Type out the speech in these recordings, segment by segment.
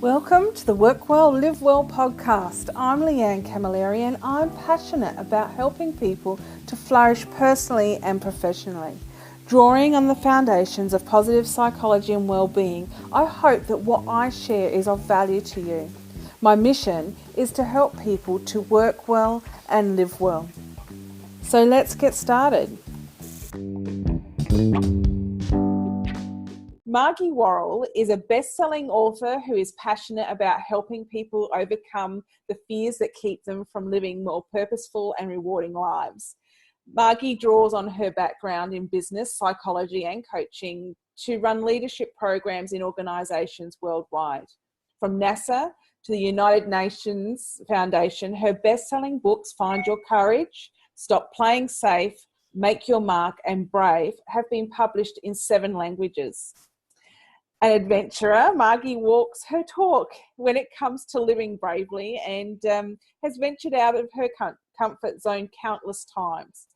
Welcome to the Work Well, Live Well podcast. I'm Leanne Camilleri and I'm passionate about helping people to flourish personally and professionally. Drawing on the foundations of positive psychology and well-being, I hope that what I share is of value to you. My mission is to help people to work well and live well. So let's get started. Margie Warrell is a best-selling author who is passionate about helping people overcome the fears that keep them from living more purposeful and rewarding lives. Margie draws on her background in business, psychology and coaching to run leadership programs in organisations worldwide. From NASA to the United Nations Foundation, her best-selling books Find Your Courage, Stop Playing Safe, Make Your Mark and Brave have been published in 7 languages. An adventurer, Margie walks her talk when it comes to living bravely and has ventured out of her comfort zone countless times.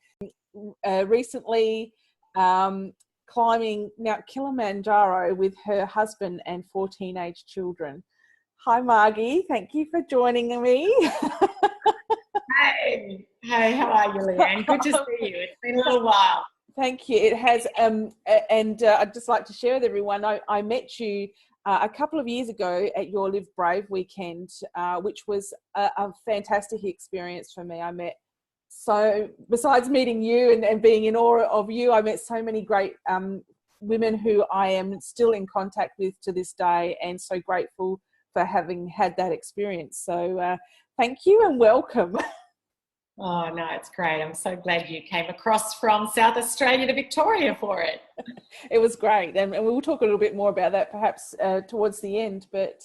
Recently climbing Mount Kilimanjaro with her husband and 4 teenage children. Hi Margie, thank you for joining me. Hey, how are you, Leanne? Good to see you. It's been a little while. Thank you. It has, and I'd just like to share with everyone, I met you a couple of years ago at your Live Brave weekend, which was a fantastic experience for me. I met, so besides meeting you and being in awe of you, I met so many great women who I am still in contact with to this day, and so grateful for having had that experience. So thank you and welcome. Oh, no, it's great. I'm so glad you came across from South Australia to Victoria for it. It was great. And we'll talk a little bit more about that perhaps towards the end. But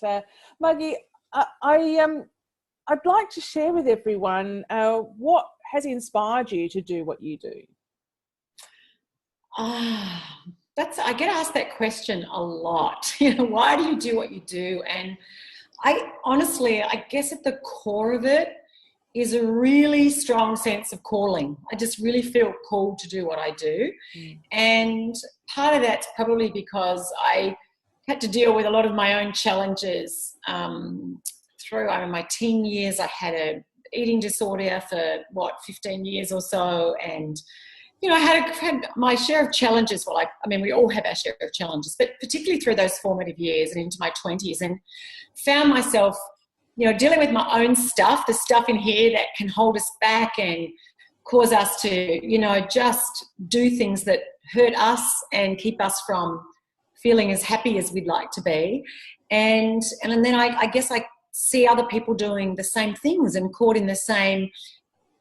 Margie, I'd like to share with everyone what has inspired you to do what you do. I get asked that question a lot. Why do you do what you do? And I guess at the core of it is a really strong sense of calling. I just really feel called to do what I do. And part of that's probably because I had to deal with a lot of my own challenges through my teen years. I had an eating disorder for 15 years or so. And, I had my share of challenges. Well, we all have our share of challenges, but particularly through those formative years and into my 20s, and found myself dealing with my own stuff, the stuff in here that can hold us back and cause us to, just do things that hurt us and keep us from feeling as happy as we'd like to be. And then I guess I see other people doing the same things and caught in the same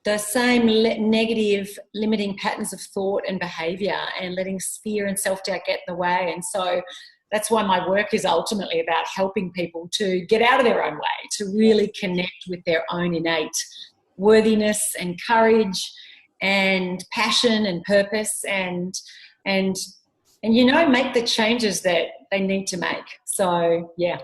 negative limiting patterns of thought and behaviour, and letting fear and self-doubt get in the way. And so that's why my work is ultimately about helping people to get out of their own way, to really connect with their own innate worthiness and courage and passion and purpose and make the changes that they need to make. So, yeah.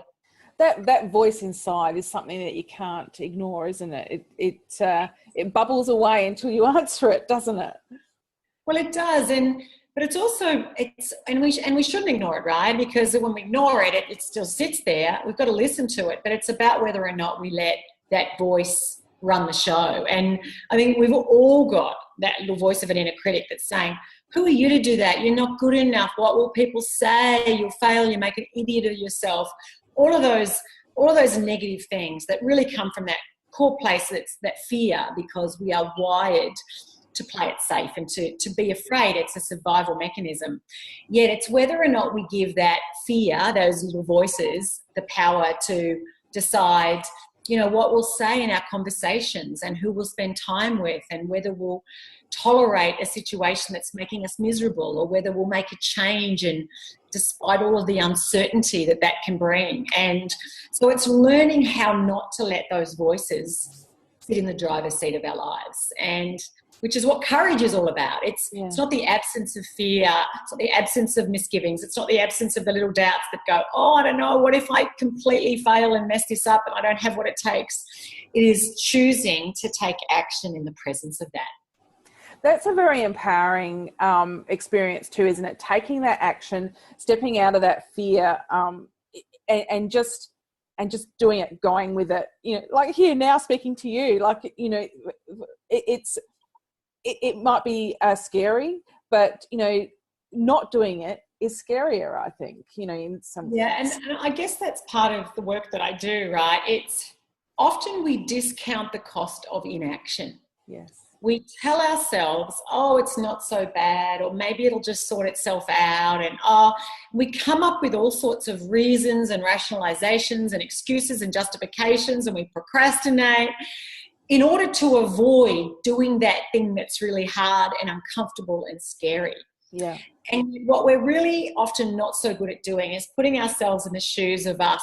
That voice inside is something that you can't ignore, isn't it? It bubbles away until you answer it, doesn't it? Well, it does, but it's also we shouldn't ignore it, right? Because when we ignore it, it still sits there. We've got to listen to it, but it's about whether or not we let that voice run the show. And I think we've all got that little voice of an inner critic that's saying, "Who are you to do that? You're not good enough. What will people say? You'll fail. You make an idiot of yourself." All of those negative things that really come from that core place, that's that fear, because we are wired to play it safe and to be afraid. It's a survival mechanism. Yet it's whether or not we give that fear, those little voices, the power to decide, what we'll say in our conversations and who we'll spend time with, and whether we'll tolerate a situation that's making us miserable, or whether we'll make a change, and despite all of the uncertainty that can bring. And so it's learning how not to let those voices sit in the driver's seat of our lives, and which is what courage is all about. It's not the absence of fear, it's not the absence of misgivings, it's not the absence of the little doubts that go, oh, I don't know, what if I completely fail and mess this up and I don't have what it takes? It is choosing to take action in the presence of that. That's a very empowering experience too, isn't it? Taking that action, stepping out of that fear, and and just doing it, going with it. You know, like here now speaking to you, like, you know, it might be scary, but, you know, not doing it is scarier, I think, you know, in some ways. And I guess that's part of the work that I do, right? It's often we discount the cost of inaction. Yes. We tell ourselves, oh, it's not so bad, or maybe it'll just sort itself out. And we come up with all sorts of reasons and rationalizations and excuses and justifications, and we procrastinate in order to avoid doing that thing that's really hard and uncomfortable and scary. Yeah. And what we're really often not so good at doing is putting ourselves in the shoes of us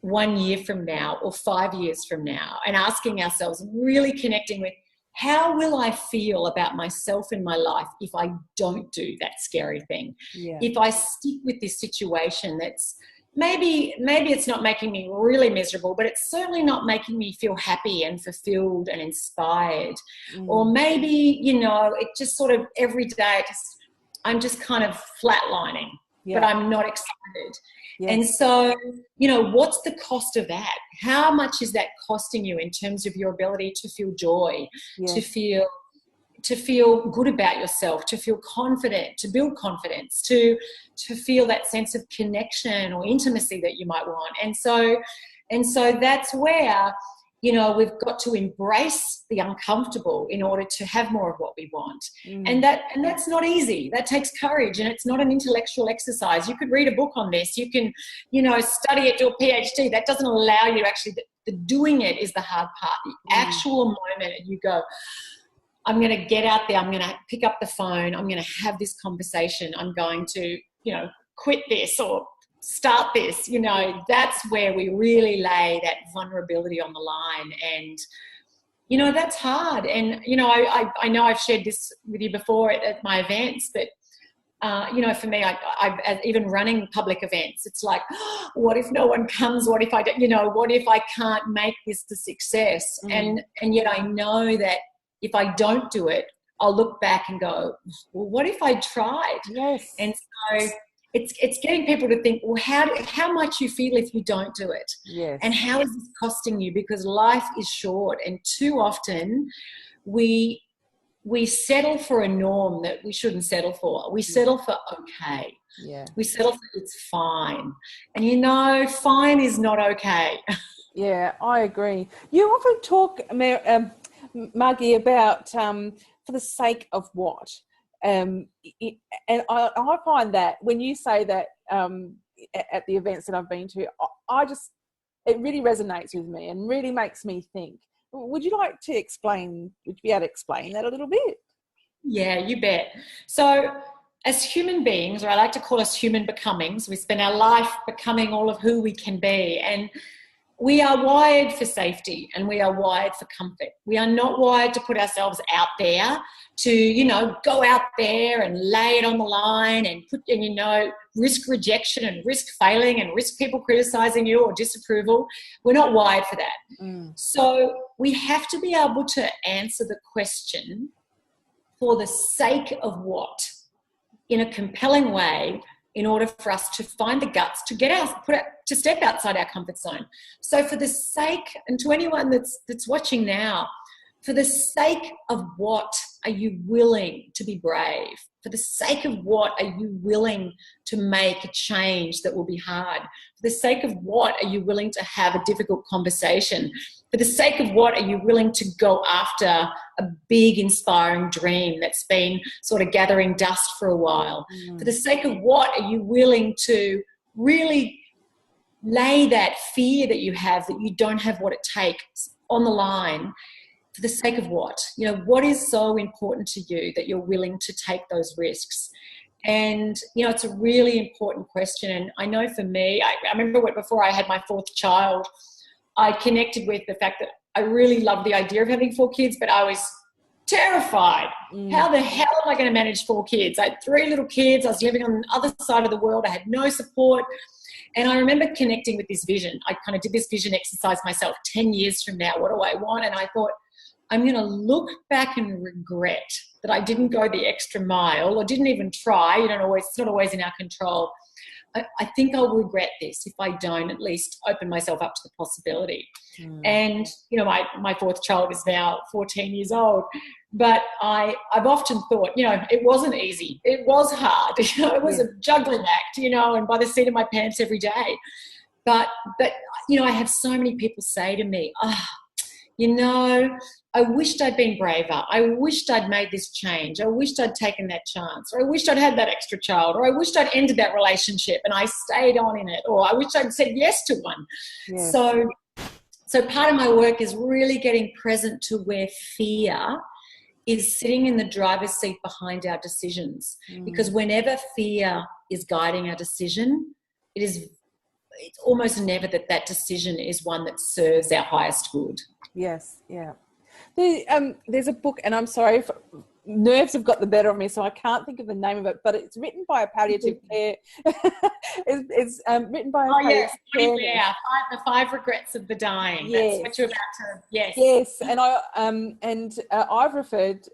1 year from now or 5 years from now, and asking ourselves, really connecting with, how will I feel about myself in my life if I don't do that scary thing? Yeah. If I stick with this situation that's maybe it's not making me really miserable, but it's certainly not making me feel happy and fulfilled and inspired. Or maybe, you know, it just sort of every day I'm just kind of flatlining, but I'm not excited. Yes. And so, you know, what's the cost of that? How much is that costing you in terms of your ability to feel joy, to feel good about yourself, to feel confident, to build confidence, to feel that sense of connection or intimacy that you might want? And so that's where, you know, we've got to embrace the uncomfortable in order to have more of what we want. And that's not easy. That takes courage, and it's not an intellectual exercise. You could read a book on this. You can, you know, study it, do a PhD. That doesn't allow you to actually, the doing it is the hard part. The actual moment, and you go, I'm going to get out there. I'm going to pick up the phone. I'm going to have this conversation. I'm going to, you know, quit this or start this, you know. That's where we really lay that vulnerability on the line. And, you know, that's hard. And, you know, I know I've shared this with you before at my events, but, you know, for me, I even running public events, it's like, oh, what if no one comes? What if I don't, you know, what if I can't make this a success? And yet I know that if I don't do it, I'll look back and go, well, what if I tried? Yes. And so it's getting people to think, well, how much you feel if you don't do it. Yes. And how is this costing you? Because life is short, and too often we settle for a norm that we shouldn't settle for. We settle for okay. Yeah. We settle for it's fine. And, you know, fine is not okay. Yeah, I agree. You often talk, Margie, about for the sake of what? And I find that when you say that at the events that I've been to, it really resonates with me and really makes me think. Would you like to explain, would you be able to explain that a little bit? Yeah, you bet. So as human beings, or I like to call us human becomings, we spend our life becoming all of who we can be. And we are wired for safety, and we are wired for comfort. We are not wired to put ourselves out there, to, you know, go out there and lay it on the line and you know, risk rejection and risk failing and risk people criticizing you or disapproval. We're not wired for that. So we have to be able to answer the question, for the sake of what, in a compelling way, in order for us to find the guts to to step outside our comfort zone. So for the sake, and to anyone that's watching now, for the sake of what are you willing to be brave? For the sake of what are you willing to make a change that will be hard? For the sake of what are you willing to have a difficult conversation? For the sake of what are you willing to go after a big, inspiring dream that's been sort of gathering dust for a while? For the sake of what are you willing to really lay that fear that you have, that you don't have what it takes, on the line? For the sake of what? You know, what is so important to you that you're willing to take those risks? And, you know, it's a really important question. And I know for me, I remember before I had my fourth child, I connected with the fact that I really loved the idea of having 4 kids, but I was terrified. How the hell am I going to manage 4 kids? I had 3 little kids. I was living on the other side of the world. I had no support. And I remember connecting with this vision. I kind of did this vision exercise myself. 10 years from now, what do I want? And I thought, I'm going to look back and regret that I didn't go the extra mile or didn't even try. It's not always in our control. I think I'll regret this if I don't at least open myself up to the possibility. And, you know, my fourth child is now 14 years old, but I've often thought, you know, it wasn't easy. It was hard. You know, it was a juggling act, you know, and by the seat of my pants every day. But you know, I have so many people say to me, you know, I wished I'd been braver. I wished I'd made this change. I wished I'd taken that chance, or I wished I'd had that extra child, or I wished I'd ended that relationship and I stayed on in it, or I wished I'd said yes to one. Yes. So part of my work is really getting present to where fear is sitting in the driver's seat behind our decisions. Because whenever fear is guiding our decision, it's almost never that decision is one that serves our highest good. Yes, yeah. There's a book, and I'm sorry, nerves have got the better of me, so I can't think of the name of it, but it's written by a palliative care. it's written by a palliative care. Yeah, the 5 regrets of the dying. Yes. That's what you're about to. Yes. Yes, and I've referred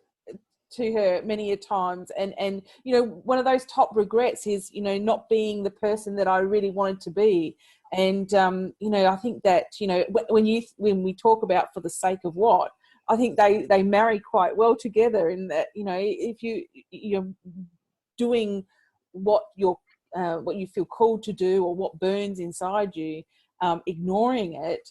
to her many a times, and you know, one of those top regrets is, you know, not being the person that I really wanted to be. And you know, I think that, you know, when we talk about for the sake of what, I think they marry quite well together, in that, you know, if you're doing what you feel called to do, or what burns inside you, ignoring it,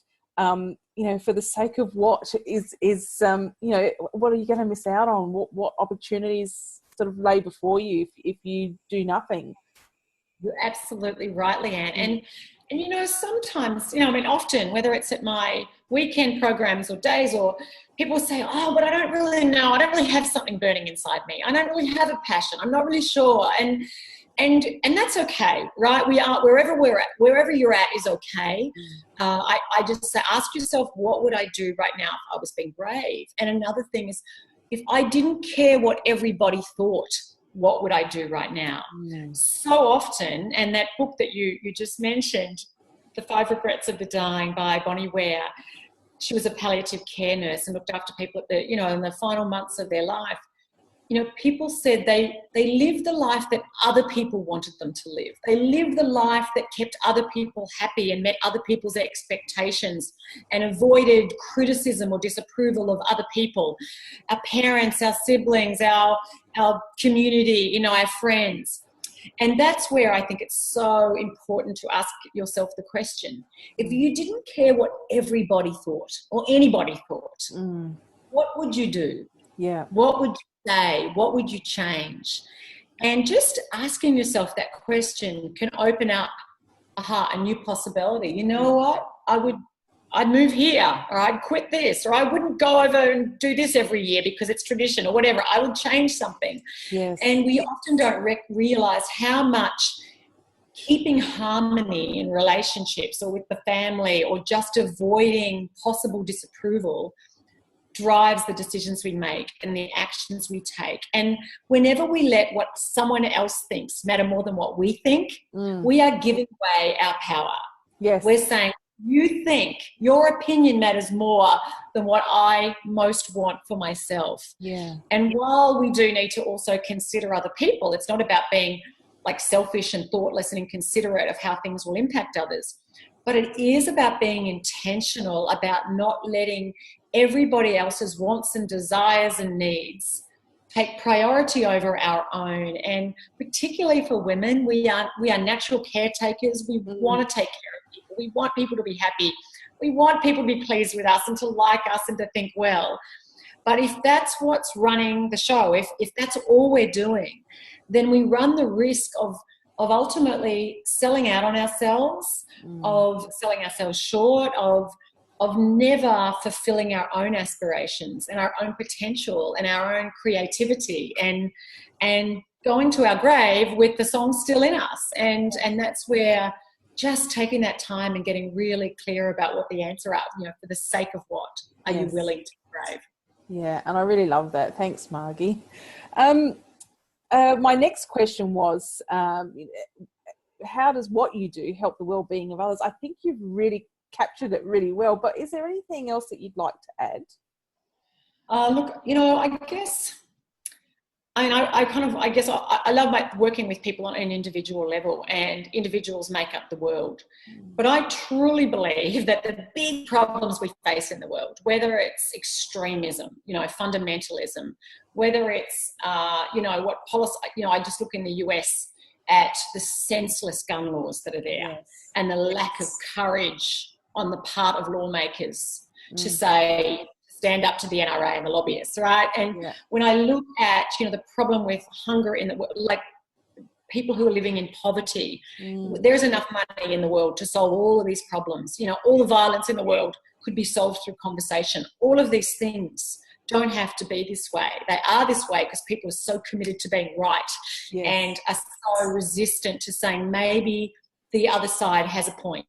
you know, for the sake of what is you know, what are you going to miss out on? What opportunities sort of lay before you if you do nothing? You're absolutely right, Leanne. And you know, sometimes, you know, I mean, often, whether it's at my weekend programs or days, or people say, oh, but I don't really know. I don't really have something burning inside me. I don't really have a passion. I'm not really sure. And that's okay, right? We are wherever you're at is okay. I just say, ask yourself, what would I do right now if I was being brave? And another thing is, if I didn't care what everybody thought, what would I do right now? So often, and that book that you just mentioned, The 5 Regrets of the Dying by Bonnie Ware, she was a palliative care nurse and looked after people at the, you know, in the final months of their life. You know, people said they lived the life that other people wanted them to live. They lived the life that kept other people happy and met other people's expectations and avoided criticism or disapproval of other people, our parents, our siblings, our community, you know, our friends. And that's where I think it's so important to ask yourself the question, if you didn't care what everybody thought or anybody thought, what would you do? Yeah. What would you say? What would you change? And just asking yourself that question can open up a new possibility. You know what? I'd move here, or I'd quit this, or I wouldn't go over and do this every year because it's tradition, or whatever. I would change something. Yes. And we often don't realize how much keeping harmony in relationships or with the family, or just avoiding possible disapproval, drives the decisions we make and the actions we take. And whenever we let what someone else thinks matter more than what we think, we are giving away our power. Yes. We're saying, you think your opinion matters more than what I most want for myself. Yeah. And while we do need to also consider other people, it's not about being like selfish and thoughtless and inconsiderate of how things will impact others, but it is about being intentional about not letting everybody else's wants and desires and needs take priority over our own. And particularly for women, we are natural caretakers. We want to take care of people. We want people to be happy. We want people to be pleased with us and to like us and to think well. But if that's what's running the show, if that's all we're doing, then we run the risk of ultimately selling out on ourselves, of selling ourselves short, of never fulfilling our own aspirations and our own potential and our own creativity, and going to our grave with the song still in us. And that's where just taking that time and getting really clear about what the answer are, you know, for the sake of what are you willing to grave? Yeah, and I really love that. Thanks, Margie. My next question was, how does what you do help the well-being of others? I think you've really captured it really well, but is there anything else that you'd like to add? Look, you know, I guess I mean, I guess I love working with people on an individual level, and individuals make up the world. But I truly believe that the big problems we face in the world, whether it's extremism, fundamentalism, whether it's, what policy, I just look in the US at the senseless gun laws that are there, and the lack of courage on the part of lawmakers to say, stand up to the NRA and the lobbyists, right? And when I look at, the problem with hunger in the world, like people who are living in poverty, there's enough money in the world to solve all of these problems. All the violence in the world could be solved through conversation. All of these things don't have to be this way. They are this way because people are so committed to being right and are so resistant to saying maybe the other side has a point.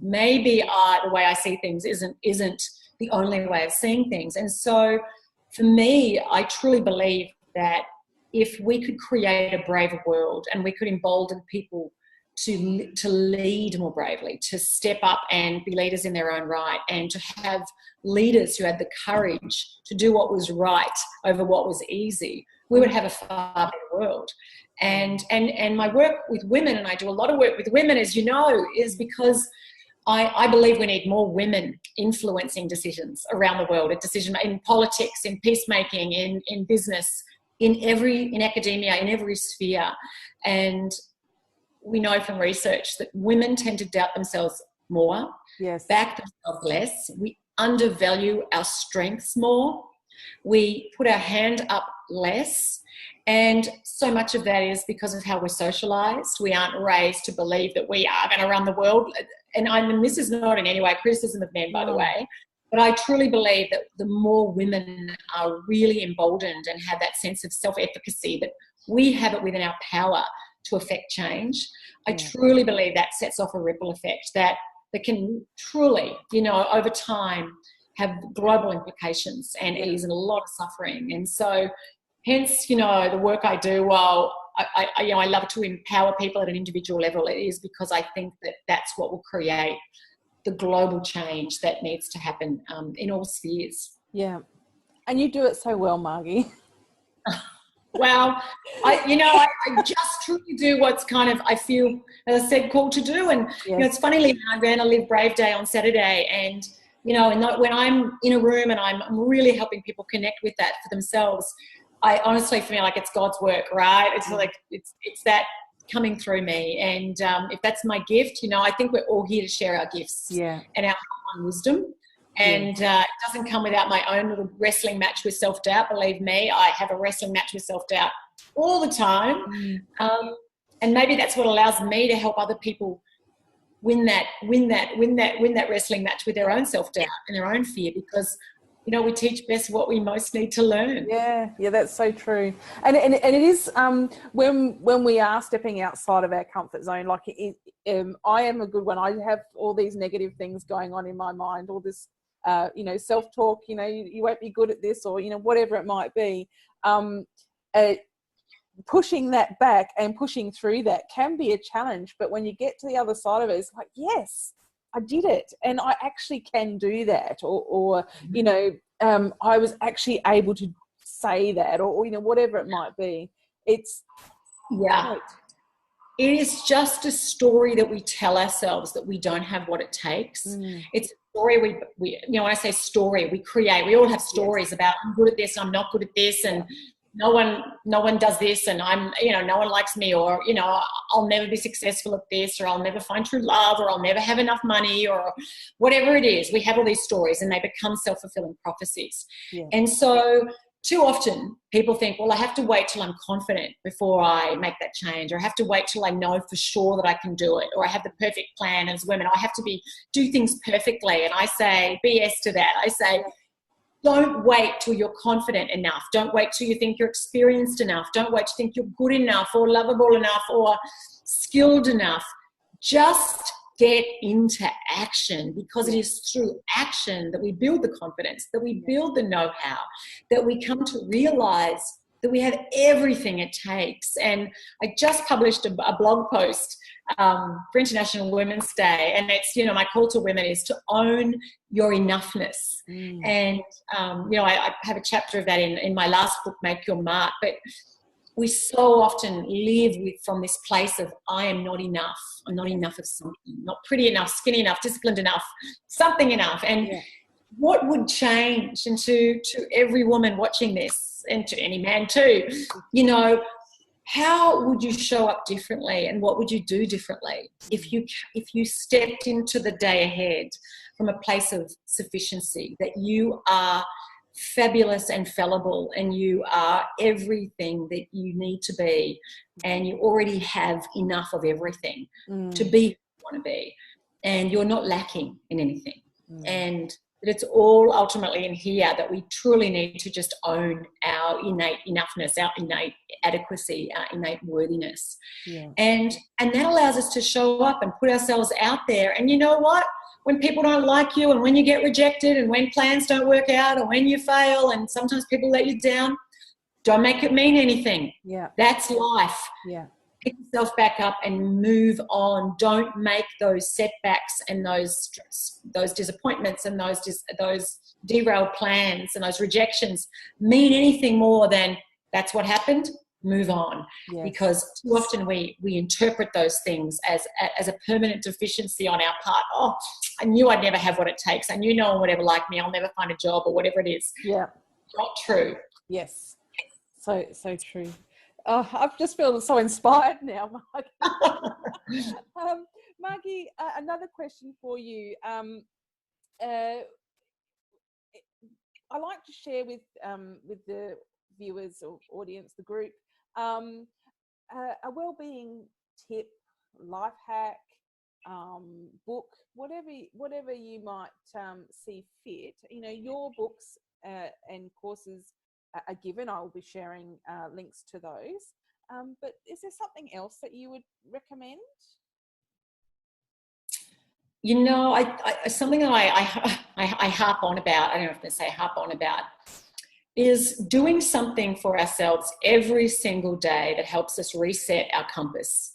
Maybe the way I see things isn't the only way of seeing things. And so for me, I truly believe that if we could create a braver world and we could embolden people to lead more bravely, to step up and be leaders in their own right, and to have leaders who had the courage to do what was right over what was easy, we would have a far better world. And my work with women, and I do a lot of work with women, as you know, is because I believe we need more women influencing decisions around the world, in politics, in peacemaking, in business, in academia, in every sphere. And we know from research that women tend to doubt themselves more, back themselves less. We undervalue our strengths more. We put our hand up less. And so much of that is because of how we're socialised. We aren't raised to believe that we are going to run the world. And this is not in any way a criticism of men, by the way, but I truly believe that the more women are really emboldened and have that sense of self-efficacy, that we have it within our power to affect change, I truly believe that sets off a ripple effect that can truly, over time have global implications and ease a lot of suffering. And so hence, the work I do, while I love to empower people at an individual level, it is because I think that that's what will create the global change that needs to happen in all spheres. Yeah. And you do it so well, Margie. Well, I just truly do what's kind of, I feel, as I said, called to do. And, it's funny, I ran a Live Brave Day on Saturday, and, when I'm in a room and I'm really helping people connect with that for themselves, I honestly feel like it's God's work, right? It's like, it's that coming through me. And if that's my gift, I think we're all here to share our gifts and our wisdom. And it doesn't come without my own little wrestling match with self-doubt. Believe me, I have a wrestling match with self-doubt all the time. And maybe that's what allows me to help other people win that wrestling match with their own self-doubt and their own fear, because we teach best what we most need to learn. Yeah, that's so true. And it is when we are stepping outside of our comfort zone, like I am a good one. I have all these negative things going on in my mind, all this, self-talk, you won't be good at this, or, whatever it might be. Pushing that back and pushing through that can be a challenge. But when you get to the other side of it, it's like, yes, I did it, and I actually can do that, or I was actually able to say that, or whatever it might be. It's great. It is just a story that we tell ourselves that we don't have what it takes. It's a story we when I say story, we create. We all have stories about, I'm good at this, I'm not good at this, and no one does this, and I'm, no one likes me, or, I'll never be successful at this, or I'll never find true love, or I'll never have enough money, or whatever it is. We have all these stories, and they become self-fulfilling prophecies. And so too often people think, well, I have to wait till I'm confident before I make that change, or I have to wait till I know for sure that I can do it, or I have the perfect plan as women. I have to do things perfectly. And I say BS to that. I say, don't wait till you're confident enough. Don't wait till you think you're experienced enough. Don't wait to think you're good enough, or lovable enough, or skilled enough. Just get into action, because it is through action that we build the confidence, that we build the know-how, that we come to realize that we have everything it takes. And I just published a blog post for International Women's Day, and it's, you know, my call to women is to own your enoughness. And you know, I have a chapter of that in my last book, Make Your Mark. But we so often live from this place of, I am not enough. I'm not enough of something, not pretty enough, skinny enough, disciplined enough, something enough. And what would change, and to every woman watching this, and to any man too, you know, how would you show up differently, and what would you do differently if you stepped into the day ahead from a place of sufficiency, that you are fabulous and fallible, and you are everything that you need to be, and you already have enough of everything to be who you want to be, and you're not lacking in anything, and that it's all ultimately in here, that we truly need to just own our innate enoughness, our innate adequacy, our innate worthiness. And that allows us to show up and put ourselves out there. And you know what? When people don't like you, and when you get rejected, and when plans don't work out, or when you fail, and sometimes people let you down, don't make it mean anything. That's life. Pick yourself back up and move on. Don't make those setbacks and those disappointments and those derailed plans and those rejections mean anything more than that's what happened. Move on. Because too often we interpret those things as a permanent deficiency on our part. Oh, I knew I'd never have what it takes. I knew no one would ever like me. I'll never find a job, or whatever it is. Not true. Yes. So true. Oh, I just feel so inspired now, Margie. Margie, another question for you. I like to share with the viewers or audience, the group, a wellbeing tip, life hack, book, whatever you might see fit. You know, your books and courses are given. I will be sharing links to those. But is there something else that you would recommend? You know, something that I harp on about, I don't know if I say harp on about, is doing something for ourselves every single day that helps us reset our compass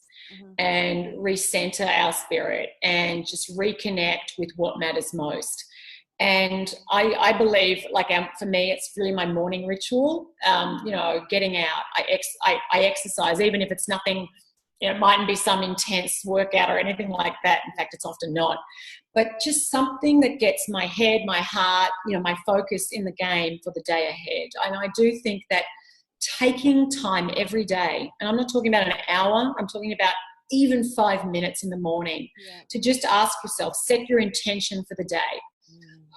and recenter our spirit and just reconnect with what matters most. And I believe, like, for me, it's really my morning ritual. You know, getting out. I exercise, even if it's nothing. You know, it mightn't be some intense workout or anything like that. In fact, it's often not. But just something that gets my head, my heart, you know, my focus in the game for the day ahead. And I do think that taking time every day, and I'm not talking about an hour, I'm talking about even 5 minutes in the morning, to just ask yourself, set your intention for the day.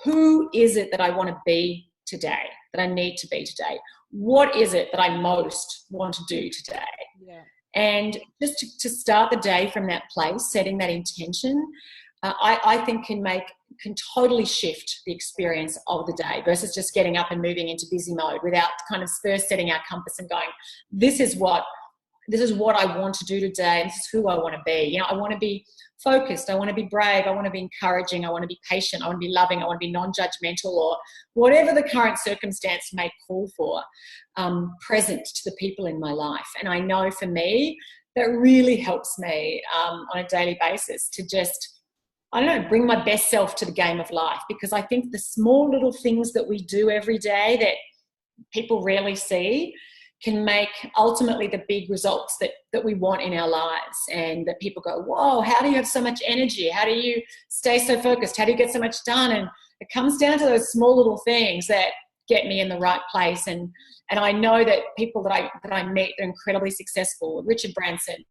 Who is it that I want to be today, that I need to be today? What is it that I most want to do today? And just to start the day from that place, setting that intention, I think can totally shift the experience of the day, versus just getting up and moving into busy mode without kind of first setting our compass and going, this is what I want to do today, and this is who I want to be. You know, I want to be focused, I want to be brave, I want to be encouraging, I want to be patient, I want to be loving, I want to be non-judgmental, or whatever the current circumstance may call for, present to the people in my life. And I know for me, that really helps me on a daily basis to just, I don't know, bring my best self to the game of life, because I think the small little things that we do every day that people rarely see can make ultimately the big results that we want in our lives, and that people go, whoa, how do you have so much energy? How do you stay so focused? How do you get so much done? And it comes down to those small little things that get me in the right place. And I know that people that I meet, they're incredibly successful. Richard Branson,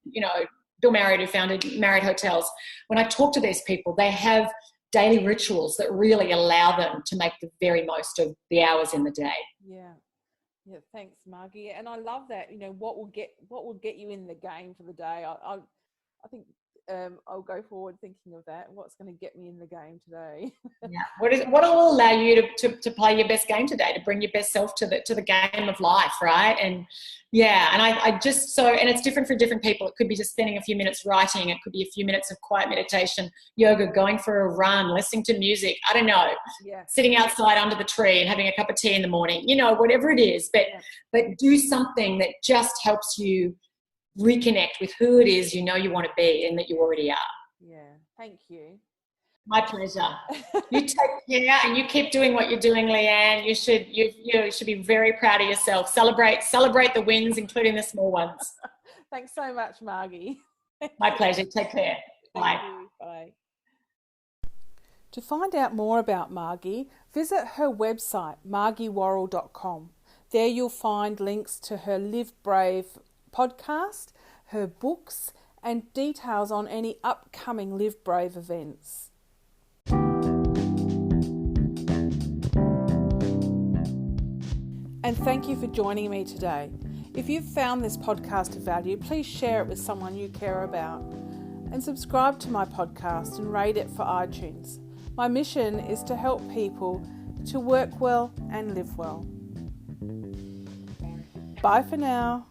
you know, Bill Marriott, who founded Marriott Hotels. When I talk to these people, they have daily rituals that really allow them to make the very most of the hours in the day. Yeah, thanks, Margie. And I love that. You know, what will get you in the game for the day. I think I'll go forward thinking of that. What's going to get me in the game today? Yeah. What will allow you to play your best game today, to bring your best self to the game of life, right? And yeah, and I just and it's different for different people. It could be just spending a few minutes writing. It could be a few minutes of quiet meditation, yoga, going for a run, listening to music. I don't know, sitting outside under the tree and having a cup of tea in the morning. Whatever it is, but do something that just helps you reconnect with who it is you want to be and that you already are. Yeah, thank you. My pleasure. You take care and you keep doing what you're doing, Leanne. You should be very proud of yourself. Celebrate the wins, including the small ones. Thanks so much, Margie. My pleasure. Take care. Bye. Thank you. Bye. To find out more about Margie, visit her website, margiewarrell.com. There you'll find links to her Live Brave podcast, her books, and details on any upcoming Live Brave events. And thank you for joining me today. If you've found this podcast of value, please share it with someone you care about. And subscribe to my podcast and rate it for iTunes. My mission is to help people to work well and live well. Bye for now.